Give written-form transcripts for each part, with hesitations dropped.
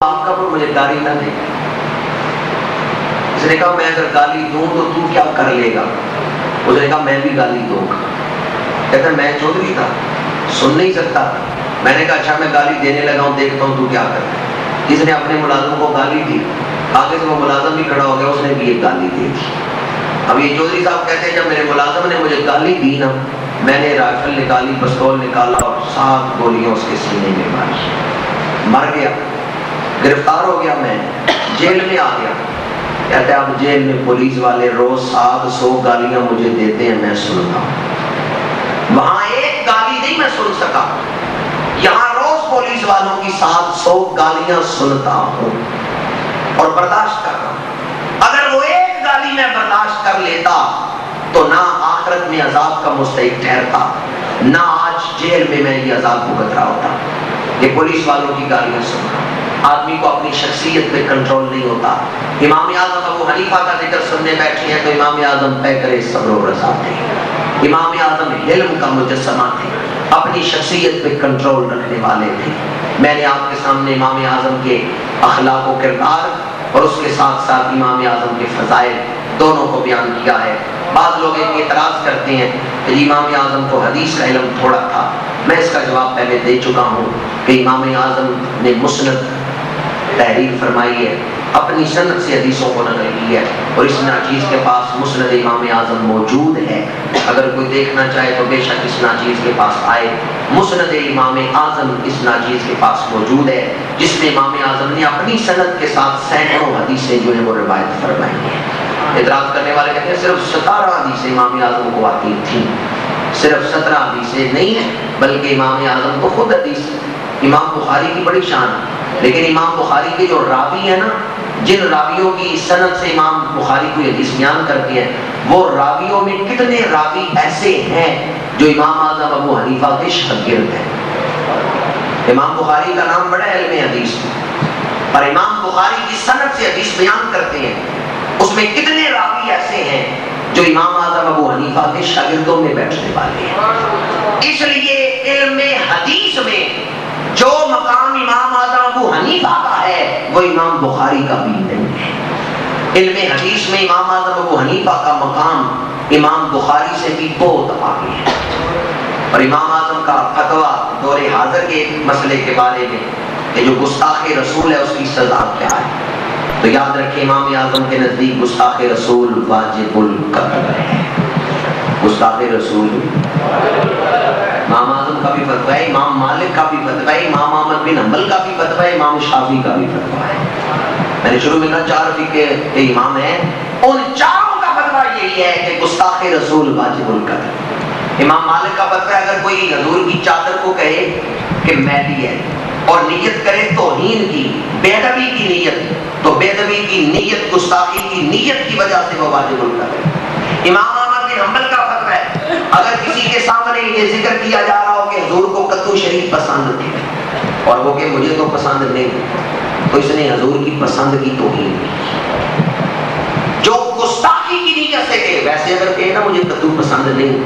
آپ کا پر مجھے گالی نہ دے۔ اس نے کہا میں اگر گالی دوں تو تو کیا کر لے گا؟ اس نے کہا میں بھی گالی دوں گا۔ کہتا میں چودھری تھا، سن نہیں سکتا۔ میں نے کہا اچھا میں گالی دینے لگا ہوں، دیکھتا ہوں تو کیا کرتا ہے۔ اس نے اپنے ملازم کو گالی دی، آگے سے وہ ملازم بھی کھڑا ہو گیا، اس نے بھی ایک گالی دی تھی۔ اب یہ چودھری صاحب کہتے ہیں جب میرے ملازم نے مجھے گالی دی نا، میں نے رائفل نکالی، پستول نکالا اور 7 گولیاں اس کے سینے میں ماری۔ مر گیا، گرفتار ہو گیا، میں جیل میں آ گیا۔ کہتے ہیں اب جیل میں پولیس والے روز 700 گالیاں مجھے دیتے ہیں، میں سنتا ہوں۔ وہاں ایک گالی نہیں میں سن سکا، یہاں روز پولیس والوں کی 700 گالیاں سنتا ہوں اور برداشت کر رہا ہوں۔ اگر وہ ایک گالی میں برداشت کر لیتا تو نہ آخرت میں عذاب کا مستحق ٹھہرتا، نہ آج جیل میں میں یہ عذاب بھگت رہا ہوتا۔ یہ پولیس والوں کی گالیاں سن رہا ہوں۔ آدمی کو اپنی شخصیت پہ کنٹرول نہیں ہوتا۔ امام اعظم ابو حنیفہ کا ذکر سننے بیٹھے ہیں تو امام اعظم پیکر صبر و رضا تھے۔ امام اعظم علم کا مجسمہ تھے، اپنی شخصیت پہ کنٹرول رکھنے والے تھے۔ میں نے آپ کے سامنے امام اعظم کے اخلاق و کردار اور اس کے ساتھ ساتھ امام اعظم کے فضائل دونوں کو بیان کیا ہے۔ بعض لوگ ایک اعتراض کرتے ہیں کہ امام اعظم کو حدیث کا علم تھوڑا تھا۔ میں اس کا جواب پہلے دے چکا ہوں کہ امام اعظم نے مسند تحریر فرمائی ہے، اپنی سند سے حدیثوں کو نقل کی ہے، اور اس ناچیز کے پاس مسند امام اعظم موجود ہے۔ اگر کوئی دیکھنا چاہے تو بے شک اس ناچیز کے پاس آئے۔ مسند امام اعظم اس ناچیز کے پاس موجود ہے، جس میں امام اعظم نے اپنی سند کے ساتھ سینکڑوں حدیثیں جو ہیں وہ روایت فرمائی ہیں۔ اعتراض کرنے والے کہتے ہیں صرف 17 حدیثیں امام اعظم کو آتی تھیں۔ صرف 17 حدیثیں نہیں ہیں، بلکہ امام اعظم تو خود حدیث۔ امام بخاری کی بڑی شان ہے، لیکن امام بخاری کے جو راوی ہیں نا، جن راویوں کی سند سے امام بخاری کو حدیث بیان کرتے ہیں، وہ راویوں میں کتنے راوی ایسے ہیں جو امام اعظم ابو حنیفہ کے شاگرد ہیں۔ امام بخاری کا نام بڑا علم حدیث، پر امام بخاری کی سند سے حدیث بیان کرتے ہیں، اس میں کتنے راوی ایسے ہیں جو امام اعظم ابو حنیفہ کے شاگردوں میں بیٹھنے والے ہیں۔ اس لیے علم حدیث میں جو مقام امام اعظم ابو حنیفہ کا ہے وہ امام بخاری کا بھی نہیں ہے۔ علم حدیث میں امام اعظم ابو حنیفہ کا مقام امام بخاری سے بھی بہت آگے ہے۔ اور امام اعظم کا فتویٰ دور حاضر کے مسئلے کے بارے میں کہ جو گستاخ رسول ہے اس کی سزا کیا ہے، تو یاد رکھیں امام اعظم کے نزدیک گستاخ رسول واجب القتل ہے۔ گستاخ رسول امام اعظم کا بھی فتویٰ ہے، امام مالک کا بھی فتویٰ ہے، امام احمد بن حنبل کا بھی فتویٰ ہے، امام شافعی کا بھی فتویٰ ہے۔ میں نے شروع میں کہا 4 فقہ کے امام ہیں، ان چاروں کا فتویٰ یہی ہے کہ گستاخ رسول واجب القتل۔ امام مالک کا فتویٰ ہے اگر کوئی حضور کی چادر کو کہے کہ میلی ہے اور نیت کرے توہین کی، بے ادبی کی نیت، تو بے ادبی کی نیت، گستاخی کی نیت کی وجہ سے وہ واجب القتل۔ امام احمد بن حنبل کا فتویٰ ہے اگر کسی کے سامنے یہ ذکر کیا جا رہا ہو کہ حضور کو کدو شریف پسند تھے اور وہ کہ مجھے تو پسند نہیں، تو اس نے حضور کی پسند کی توہین کی۔ جو گستاخی کی نیت سے کہ ویسے اگر کہے نا مجھے کدو پسند نہیں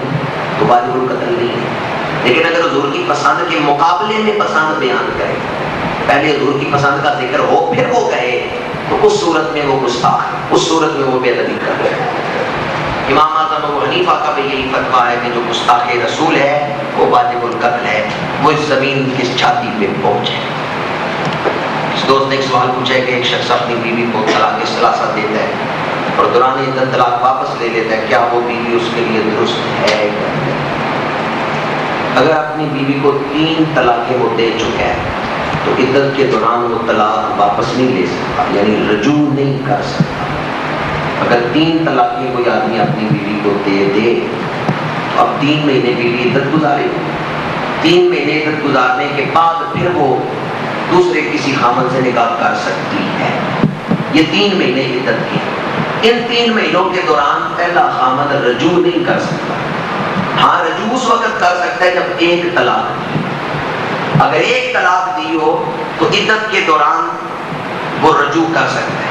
تو واجب القتل نہیں ہے، لیکن اگر حضور کی پسند کے مقابلے میں پسند بیان کرے، پہلے حضور کی پسند کا ذکر ہو پھر وہ کہے، تو اس صورت میں وہ گستاخ، اس صورت میں وہ بے ادبی کر رہے ہیں۔ امام اعظم ابو حنیفہ کا بھی یہی فتویٰ ہے کہ جو گستاخ رسول ہے وہ واجب القتل ہے، وہ اس زمین کی چھاتی پہ پہنچے۔ اس دوست نے ایک سوال پوچھا ہے کہ ایک شخص اپنی بیوی کو طلاق ثلاثہ دیتا ہے اور دوران عدت طلاق واپس لے لیتا ہے، کیا وہ بیوی اس کے لیے درست ہے؟ اگر اپنی بیوی کو 3 طلاقیں وہ دے چکا ہے تو عدت کے دوران وہ طلاق واپس نہیں لے سکتا، یعنی رجوع نہیں کر سکتا۔ اگر 3 طلاقیں کوئی آدمی اپنی بیوی کو دے دے تو اب 3 مہینے بیوی عدت گزارے، 3 مہینے عدت گزارنے کے بعد پھر وہ دوسرے کسی خامن سے نکاح کر سکتی ہے۔ یہ 3 مہینے عدت کے، ان 3 مہینوں کے دوران پہلا خامن رجوع نہیں کر سکتا۔ ہاں رجوع اس وقت کر سکتا ہے جب 1 طلاق دی، اگر 1 طلاق دی ہو تو عدت کے دوران وہ رجوع کر سکتا ہے۔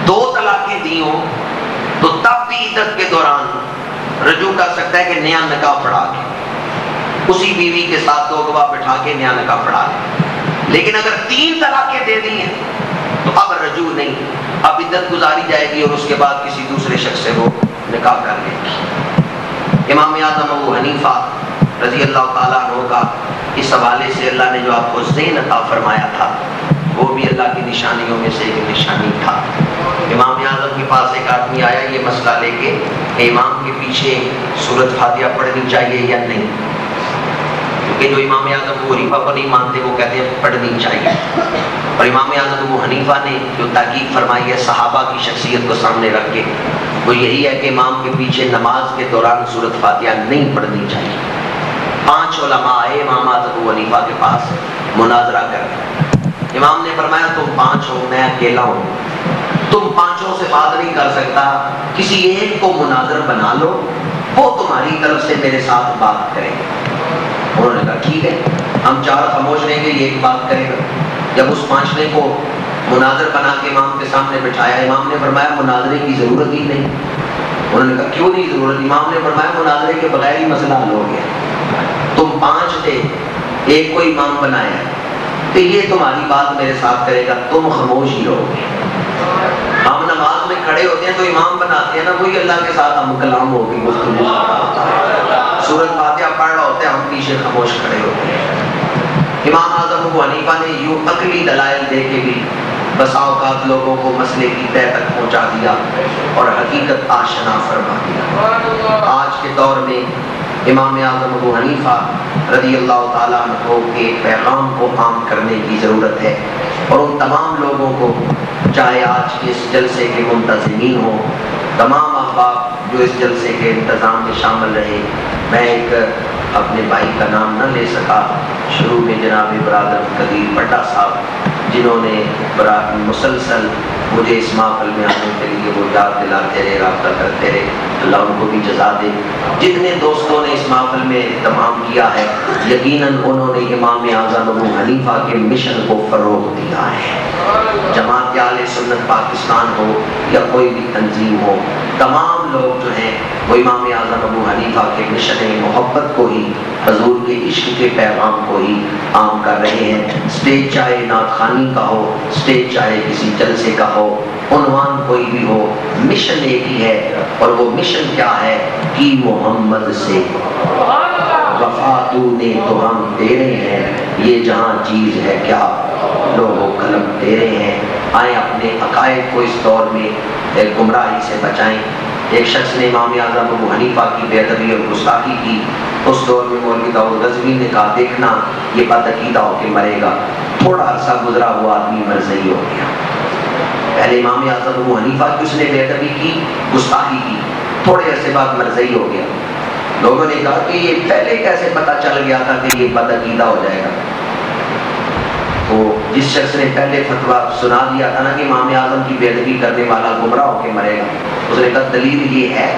2 طلاقیں دی ہوں تو تب بھی عدت کے دوران رجوع کر سکتا ہے کہ نیا نکاح پڑھا کے، اسی بیوی کے ساتھ 2 گواہ بٹھا کے نیا نکاح پڑھا لے۔ لیکن اگر 3 طلاقیں دے دی ہیں تو اب رجوع نہیں، اب عدت گزاری جائے گی اور اس کے بعد کسی دوسرے شخص سے وہ نکاح کر لے گی۔ امام اعظم ابو حنیفہ رضی اللہ تعالیٰ عنہ کا اس حوالے سے اللہ نے جو آپ کو ذہن عطا فرمایا تھا وہ بھی اللہ کی نشانیوں میں سے ایک نشانی تھا۔ امام اعظم کے پاس ایک آدمی آیا یہ مسئلہ لے کے کہ امام کے پیچھے سورۃ فاتحہ پڑھنی چاہیے یا نہیں، کیونکہ جو امام اعظم ابو حنیفہ کو نہیں مانتے وہ کہتے ہیں پڑھنی چاہیے، اور امام اعظم ابو حنیفہ نے جو تحقیق فرمائی ہے صحابہ کی شخصیت کو سامنے رکھ کے وہ یہی ہے کہ امام کے پیچھے نماز کے دوران سورۃ فاتحہ نہیں پڑھنی چاہیے۔ 5 علماء آئے امام ابو حنیفہ کے پاس مناظرہ کر، امام نے فرمایا تم 5 ہو، میں اکیلا ہوں، تم 5 سے بات نہیں کر سکتا، کسی ایک کو مناظر بنا لو، وہ تمہاری طرف سے میرے ساتھ بات کرے۔ انہوں نے کہا ٹھیک ہے، ہم 4 خاموش رہیں گے، یہ ایک بات کرے گا۔ جب اس 5ویں کو مناظر بنا کے امام کے سامنے بٹھایا، امام نے فرمایا مناظرے کی ضرورت ہی نہیں۔ انہوں نے کہا کیوں نہیں ضرورت؟ امام نے فرمایا مناظرے کے بغیر ہی مسئلہ حل ہو گیا، تم 5 تھے، ایک کو امام بنایا تو یہ تمہاری بات میرے ساتھ کرے گا، تم خاموش ہی رہو گے۔ ہم نماز میں کھڑے ہوتے ہیں تو امام بناتے ہیں نا، وہی اللہ کے ساتھ ہم کلام ہو کے گفتگو، سورۃ فاتحہ پڑھ رہا ہوتے ہیں، ہم پیچھے خاموش کھڑے ہوتے ہیں۔ امام اعظم ابو حنیفہ نے یوں عقلی دلائل دے کے بھی بسا اوقات لوگوں کو مسئلے کی تہ تک پہنچا دیا اور حقیقت آشنا فرما دیا۔ آج کے دور میں امام اعظم ابو حنیفہ رضی اللہ تعالیٰ عنہ کے پیغام کو عام کرنے کی ضرورت ہے، اور ان تمام لوگوں کو، چاہے آج کے اس جلسے کے منتظمین ہوں، تمام احباب جو اس جلسے کے انتظام میں شامل رہے، میں ایک اپنے بھائی کا نام نہ لے سکا، شروع میں جناب برادر قدیر بٹا صاحب جنہوں نے مسلسل مجھے اس محفل میں آنے کے لیے وہ یاد دلاتے رہے، رابطہ کرتے رہے، اللہ ان کو بھی جزا دے۔ جتنے دوستوں نے اس محفل میں اہتمام کیا ہے، یقیناً انہوں نے امام اعظم ابو حنیفہ کے مشن کو فروغ دیا ہے۔ جماعت اہل سنت پاکستان ہو یا کوئی بھی تنظیم ہو، تمام لوگ جو ہیں وہ امام اعظم ابو حنیفہ کے مشن محبت کو ہی، حضور کے عشق کے پیغام کو ہی عام کر رہے ہیں۔ اسٹیج چاہے نعت خوانی کا ہو، اسٹیج چاہے کسی جلسے کا ہو، عنوان کوئی بھی ہو، مشن ایک ہی ہے، اور وہ مشن کیا ہے کہ محمد سے وفا تو نے تو ہم تیرے ہیں، یہ جہاں چیز ہے کیا لوگو قلم تیرے ہیں۔ آئیں اپنے عقائد کو اس دور میں گمراہی سے بچائیں۔ ایک شخص نے امام اعظم ابو حنیفہ کی بے ادبی اور گستاخی کی، اس دور میں مولوی داؤد غزنوی نے کہا دیکھنا یہ بد عقیدہ ہو کے مرے گا، تھوڑا عرصہ گزرا ہوا آدمی مرزئی ہو گیا۔ پہلے امام اعظم ابو حنیفہ کی اس نے بے ادبی کی، گستاخی کی، تھوڑے عرصے بعد مرزئی ہو گیا۔ لوگوں نے کہا کہ یہ پہلے کیسے پتہ چل گیا تھا کہ یہ بد عقیدہ ہو جائے گا؟ تو جس شخص نے پہلے فتویٰ سنا دیا تھا نا کہ امام اعظم کی بے ادبی کرنے والا گمراہ ہو کے مرے گا، اس نے کہا دلیل یہ ہے،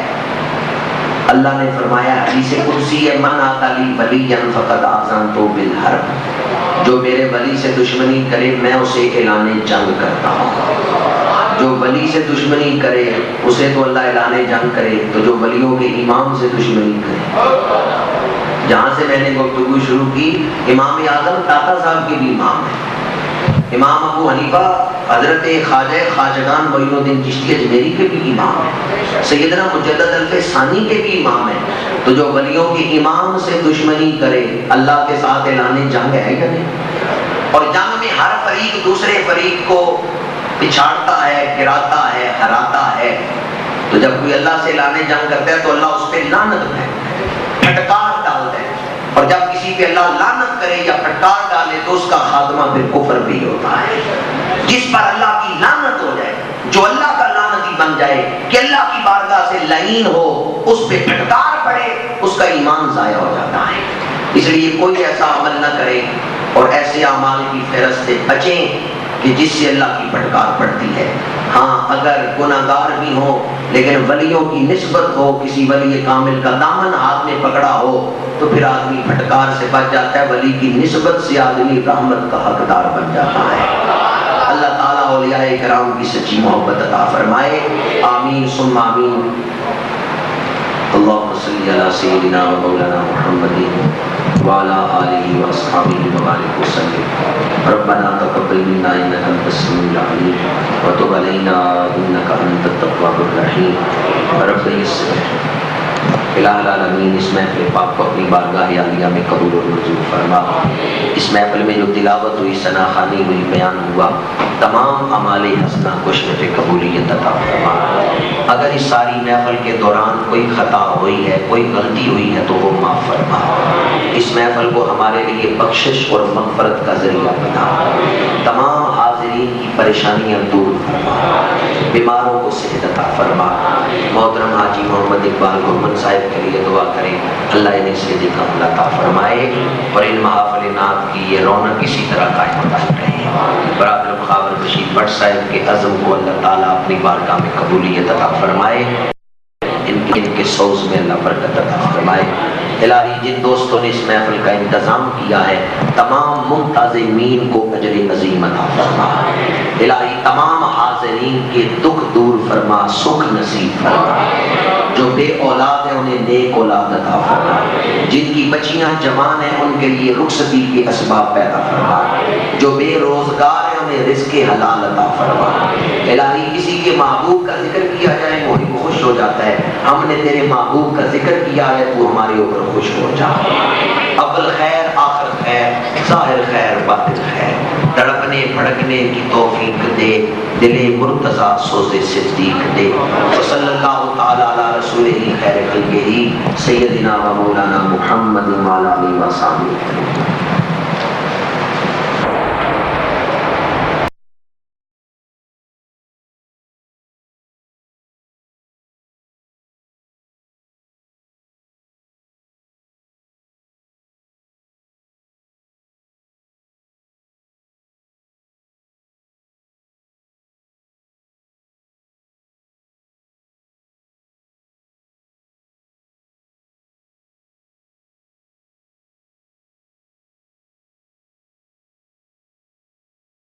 اللہ نے فرمایا حدیث قدسی ہے، من آتالی ولی فقد آذنتہ بالحرب، جو میرے ولی سے دشمنی کرے میں اسے اعلان جنگ کرتا ہوں۔ جو ولی سے دشمنی کرے اسے تو اللہ اعلان جنگ کرے، تو جو ولیوں کے امام سے دشمنی کرے۔ جہاں سے میں نے گفتگو شروع کی، امام اعظم داتا صاحب کے بھی امام ہیں، امام ابو حنیفہ حضرت خواجہ خواجگان معین الدین چشتی اجمیری کے بھی امام ہیں، سیدنا مجدد الف ثانی کے بھی امام ہیں۔ تو جو ولیوں کے امام سے دشمنی کرے اللہ کے ساتھ اعلان جنگ ہے یا نہیں؟ اور جنگ میں ہر فریق دوسرے فریق کو پچھاڑتا ہے، گراتا ہے، ہراتا ہے۔ تو جب کوئی اللہ سے اعلان جنگ کرتا ہے تو اللہ اس پہ لعنت پھینکتا ہے، پھٹکار ڈالتا ہے، اور جب کسی پہ اللہ لعنت کرے یا پھٹکار ڈالے تو اس کا خاتمہ پھر کفر بھی ہوتا ہے۔ جس پر اللہ کی لعنت ہو جائے، جو اللہ کا لعنتی بن جائے کہ اللہ کی بارگاہ سے لعین ہو، اس پہ پھٹکار پڑے، اس کا ایمان ضائع ہو جاتا ہے۔ اس لیے کوئی ایسا عمل نہ کرے اور ایسے اعمال کی فہرست سے بچیں کہ جس سے اللہ کی پھٹکار پڑتی ہے۔ ہاں اگر گناہگار بھی ہو لیکن ولیوں کی نسبت ہو، کسی ولی کامل کا دامن ہاتھ میں پکڑا ہو تو پھر آدمی پھٹکار سے بچ جاتا ہے، ولی کی نسبت سے آدمی رحمت کا حقدار بن جاتا ہے۔ اللہ تعالیٰ اولیاء کرام کی سچی محبت عطا فرمائے، آمین ثم آمین۔ اللہم صلی علی سیدنا و مولانا محمد وعلى آله وأصحابه وبارك وسلم ربنا تقبل منا إنك أنت السميع العليم وتب علينا إنك أنت التواب الرحيم رب يسر الہ العالمین اس محفل پاک کو اپنی بارگاہ عالیہ میں قبول و منظور فرما۔ اس محفل میں جو تلاوت ہوئی، ثنا خوانی ہوئی، بیان ہوا، تمام اعمال حسنہ کو شرف قبولیت عطا فرما۔ اگر اس ساری محفل کے دوران کوئی خطا ہوئی ہے، کوئی غلطی ہوئی ہے تو وہ معاف فرما۔ اس محفل کو ہمارے لیے بخشش اور مغفرت کا ذریعہ بنا۔ تمام حاضرین کی پریشانیاں دور فرما، بیماروں کو صحت عطا فرما۔ محترم حاجی محمد اقبال گورمن صاحب کے لیے دعا کریں، اللہ انہیں صحت کاملہ عطا فرمائے اور ان محافل نعت کی یہ رونق اسی طرح قائم قائم رہے۔ برادر مخابر رشید بٹ صاحب کے عزم کو اللہ تعالیٰ اپنی بارگاہ میں قبولیت عطا فرمائے، ان کے سوز میں اللہ برکت عطا فرمائے۔ الہی جن دوستوں نے اس محفل کا انتظام کیا ہے، تمام منتظمین کو اجر عظیم عطا فرما۔ الہی تمام حاضرین کے دکھ دور فرما، سکھ نصیب فرما۔ جو بے اولاد ہیں انہیں نیک اولاد عطا فرما۔ جن کی بچیاں جوان ہیں ان کے لیے رخصتی کے اسباب پیدا فرما۔ جو بے روزگار ہیں انہیں رزق حلال عطا فرما۔ الہی کسی کے محبوب کا ذکر کیا جائے وہ خوش ہو جاتا ہے، ہم نے تیرے محبوب کا ذکر کیا ہے تو ہمارے اوپر خوش ہو جا۔ اول خیر آخر خیر، ظاہر خیر باطن خیر، تڑپنے بھڑکنے کی توفیق دے، دل مرتضیٰ سوز صدیق دے۔ صلی اللہ تعالی علی رسول خیر خلقہ سیدنا و مولانا محمد وعلی آلہ وصحبہ۔